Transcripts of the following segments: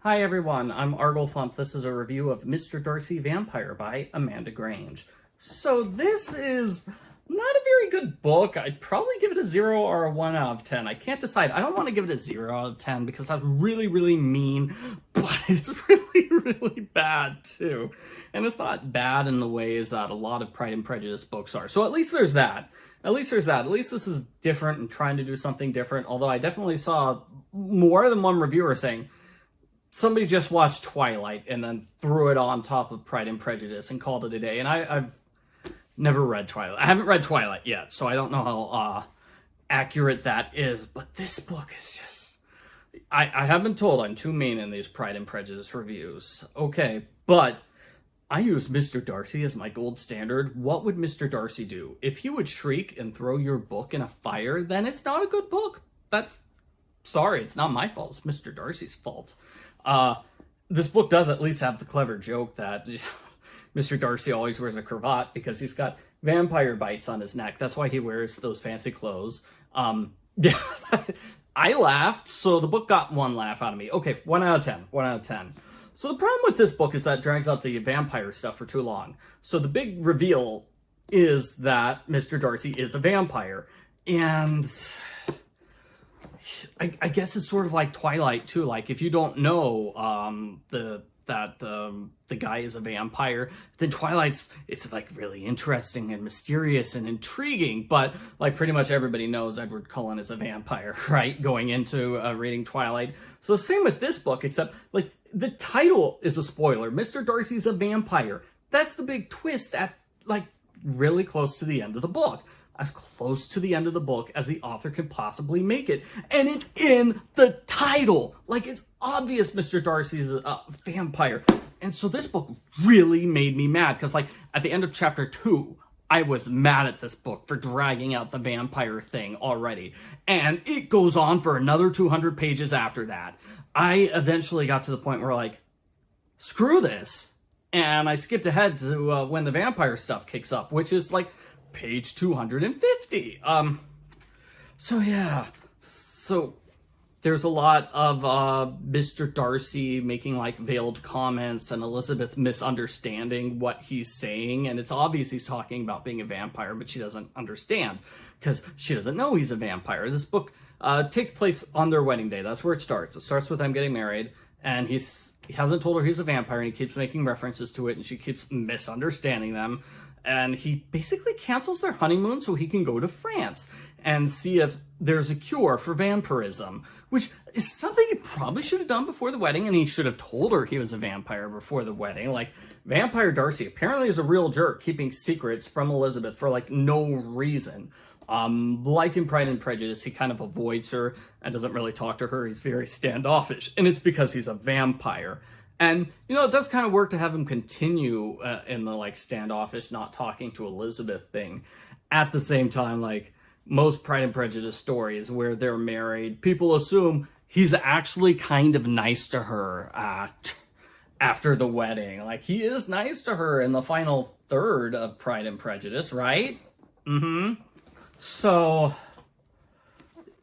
Hi everyone, I'm Argolfump. This is a review of Mr. Darcy Vampyre by Amanda Grange. So this is not a very good book. I'd probably give it a 0 or a 1 out of 10. I can't decide. I don't want to give it a 0 out of 10 because that's really mean, but it's really bad too. And it's not bad in the ways that a lot of Pride and Prejudice books are. So at least there's that. At least there's that. At least this is different and trying to do something different, although I definitely saw more than one reviewer saying, somebody just watched Twilight and then threw it on top of Pride and Prejudice and called it a day. And I've never read Twilight. I haven't read Twilight yet, so I don't know how accurate that is. But this book is just... I have been told I'm too mean in these Pride and Prejudice reviews. Okay, but I use Mr. Darcy as my gold standard. What would Mr. Darcy do? If he would shriek and throw your book in a fire, then it's not a good book. Sorry, it's not my fault. It's Mr. Darcy's fault. This book does at least have the clever joke that Mr. Darcy always wears a cravat because he's got vampire bites on his neck. That's why he wears those fancy clothes. Yeah, I laughed, so the book got 1 laugh out of me. Okay, 1 out of 10. 1 out of 10. So the problem with this book is that it drags out the vampire stuff for too long. So the big reveal is that Mr. Darcy is a vampire. And I guess it's sort of like Twilight too. Like if you don't know the guy is a vampire, then it's like really interesting and mysterious and intriguing. But like pretty much everybody knows Edward Cullen is a vampire, right? Going into reading Twilight. So the same with this book, except like the title is a spoiler. Mr. Darcy's a vampire. That's the big twist at like really close to the end of the book. As close to the end of the book as the author can possibly make it. And it's in the title. Like, it's obvious Mr. Darcy's a vampire. And so this book really made me mad. Because, like, at the end of chapter 2, I was mad at this book for dragging out the vampire thing already. And it goes on for another 200 pages after that. I eventually got to the point where, like, screw this. And I skipped ahead to when the vampire stuff kicks up, which is, like, page 250. So yeah, so there's a lot of Mr. Darcy making like veiled comments and Elizabeth misunderstanding what he's saying, and it's obvious he's talking about being a vampire, but she doesn't understand because she doesn't know he's a vampire. This book takes place on their wedding day. That's where it starts. It starts with them getting married, and he hasn't told her he's a vampire, and he keeps making references to it, and she keeps misunderstanding them. And he basically cancels their honeymoon so he can go to France and see if there's a cure for vampirism, which is something he probably should have done before the wedding, and he should have told her he was a vampire before the wedding. Like, Vampire Darcy apparently is a real jerk, keeping secrets from Elizabeth for, like, no reason. Like in Pride and Prejudice, he kind of avoids her and doesn't really talk to her. He's very standoffish, and it's because he's a vampire. And, you know, it does kind of work to have him continue in the, like, standoffish, not talking to Elizabeth thing. At the same time, like, most Pride and Prejudice stories where they're married, people assume he's actually kind of nice to her after the wedding. Like, he is nice to her in the final third of Pride and Prejudice, right? So...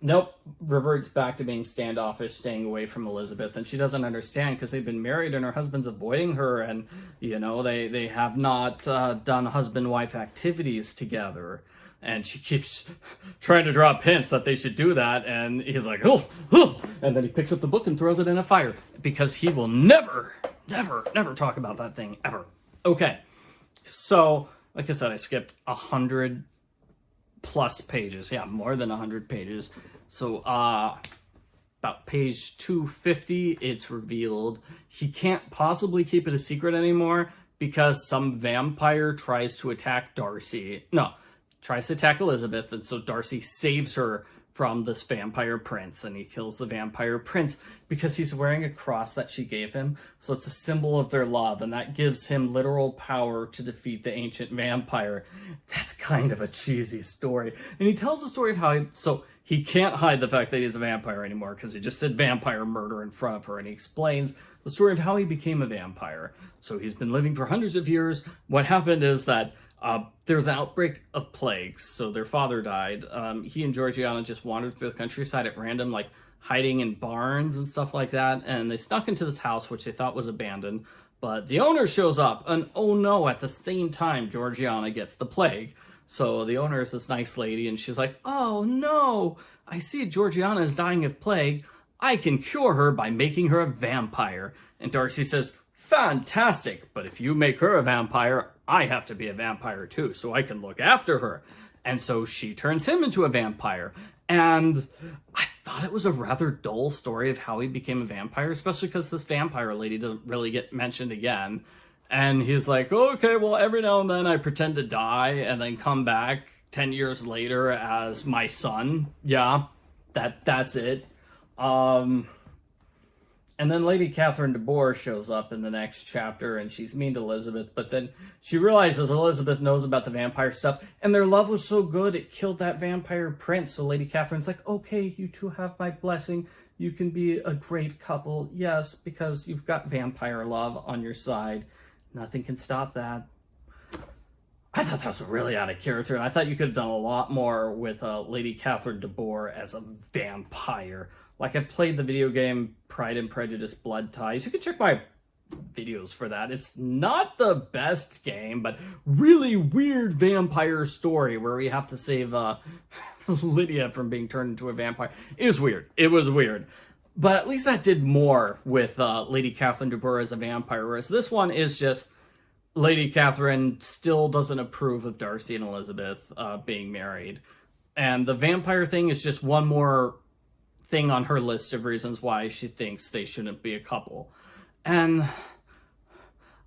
nope, reverts back to being standoffish, staying away from Elizabeth, and she doesn't understand because they've been married and her husband's avoiding her, and, you know, they have not done husband-wife activities together, and she keeps trying to drop hints that they should do that, and he's like, oh, and then he picks up the book and throws it in a fire, because he will never talk about that thing, ever. Okay, so, like I said, I skipped 100 plus pages. Yeah, more than 100 pages. So, about page 250, it's revealed he can't possibly keep it a secret anymore because some vampire tries to attack Darcy. No, tries to attack Elizabeth, and so Darcy saves her from this vampire prince, and he kills the vampire prince because he's wearing a cross that she gave him, so it's a symbol of their love, and that gives him literal power to defeat the ancient vampire. That's kind of a cheesy story, and he tells the story of how he can't hide the fact that he's a vampire anymore because he just said vampire murder in front of her, and he explains the story of how he became a vampire. So he's been living for hundreds of years. What happened is that there was an outbreak of plagues, so their father died. He and Georgiana just wandered through the countryside at random, like hiding in barns and stuff like that, and they snuck into this house, which they thought was abandoned. But the owner shows up, and oh no, at the same time, Georgiana gets the plague. So the owner is this nice lady, and she's like, oh no, I see Georgiana is dying of plague. I can cure her by making her a vampire. And Darcy says, fantastic, but if you make her a vampire, I have to be a vampire too, so I can look after her. And so she turns him into a vampire. And I thought it was a rather dull story of how he became a vampire, especially because this vampire lady doesn't really get mentioned again. And he's like, okay, well, every now and then I pretend to die and then come back 10 years later as my son. Yeah, that's it. And then Lady Catherine de Bourgh shows up in the next chapter, and she's mean to Elizabeth, but then she realizes Elizabeth knows about the vampire stuff, and their love was so good it killed that vampire prince. So Lady Catherine's like, okay, you two have my blessing. You can be a great couple. Yes, because you've got vampire love on your side. Nothing can stop that. I thought that was really out of character, and I thought you could have done a lot more with Lady Catherine de Bourgh as a vampire. Like, I played the video game Pride and Prejudice Blood Ties. You can check my videos for that. It's not the best game, but really weird vampire story where we have to save Lydia from being turned into a vampire. It was weird. It was weird. But at least that did more with Lady Catherine de Bourgh as a vampire, whereas this one is just Lady Catherine still doesn't approve of Darcy and Elizabeth being married. And the vampire thing is just one more thing on her list of reasons why she thinks they shouldn't be a couple. And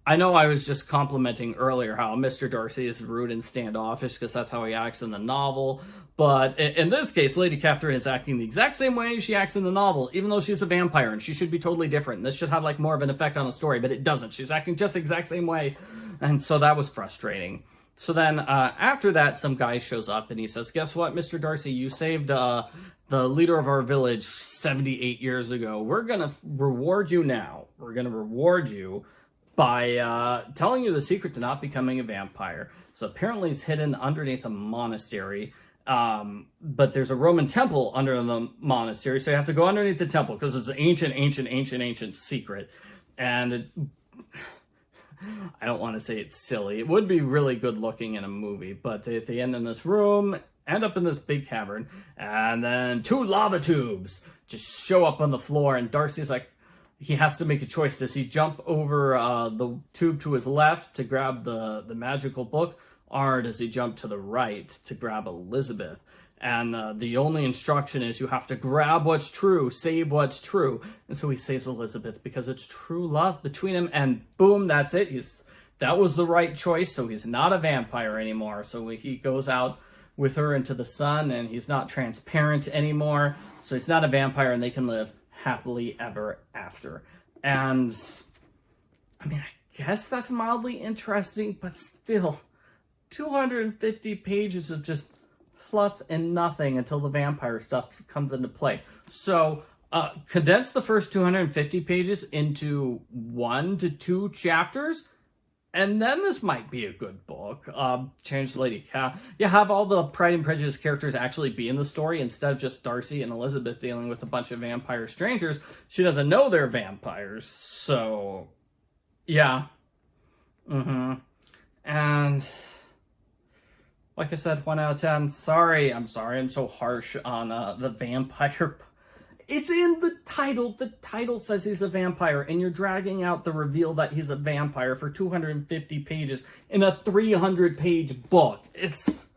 I know I was just complimenting earlier how Mr. Darcy is rude and standoffish because that's how he acts in the novel. But in this case, Lady Catherine is acting the exact same way she acts in the novel, even though she's a vampire and she should be totally different. This should have like more of an effect on the story, but it doesn't. She's acting just the exact same way. And so that was frustrating. So then after that, some guy shows up and he says, guess what, Mr. Darcy, you saved the leader of our village 78 years ago. We're going to reward you now. We're going to reward you by telling you the secret to not becoming a vampire. So apparently it's hidden underneath a monastery. But there's a Roman temple under the monastery. So you have to go underneath the temple because it's an ancient secret. And I don't want to say it's silly. It would be really good looking in a movie. But they end in this room, end up in this big cavern, and then 2 lava tubes just show up on the floor, and Darcy's like, he has to make a choice. Does he jump over the tube to his left to grab the magical book, or does he jump to the right to grab Elizabeth? And the only instruction is you have to grab what's true, save what's true. And so he saves Elizabeth because it's true love between him, and boom, that's it. That was the right choice, so he's not a vampire anymore. So he goes out with her into the sun, and he's not transparent anymore, so he's not a vampire, and they can live happily ever after. And I mean, I guess that's mildly interesting, but still 250 pages of just fluff and nothing until the vampire stuff comes into play. So condense the first 250 pages into 1 to 2 chapters, and then this might be a good book. Change the Lady Cat. Yeah, have all the Pride and Prejudice characters actually be in the story instead of just Darcy and Elizabeth dealing with a bunch of vampire strangers. She doesn't know they're vampires, so yeah. And like I said, 1 out of 10. Sorry, I'm so harsh on the vampire. It's in the title. The title says he's a vampire, and you're dragging out the reveal that he's a vampire for 250 pages in a 300-page book. It's